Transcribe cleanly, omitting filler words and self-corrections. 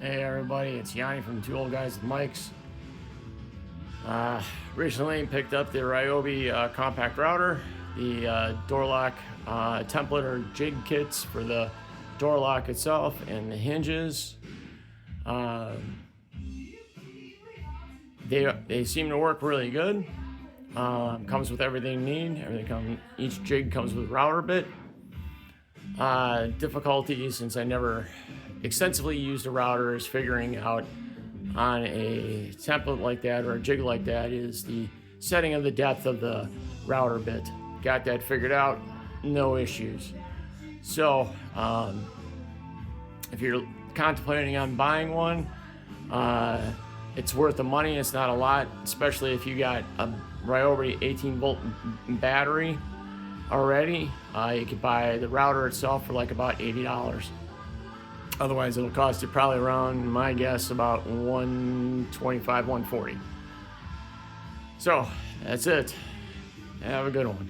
Hey everybody, it's Yanni from Two Old Guys with Mics. Recently picked up the Ryobi compact router, the door lock template or jig kits for the door lock itself and the hinges. They seem to work really good. Comes with everything you need. Each jig comes with a router bit. Difficulty, since I never extensively used a router, is figuring out on a template like that or a jig like that is the setting of the depth of the router bit. Got that figured out, no issues. So if you're contemplating on buying one, it's worth the money. It's not a lot, especially if you got a Ryobi 18-volt battery already. You could buy the router itself for like about $80. Otherwise, it'll cost you probably around, my guess, about $125, $140. So that's it. Have a good one.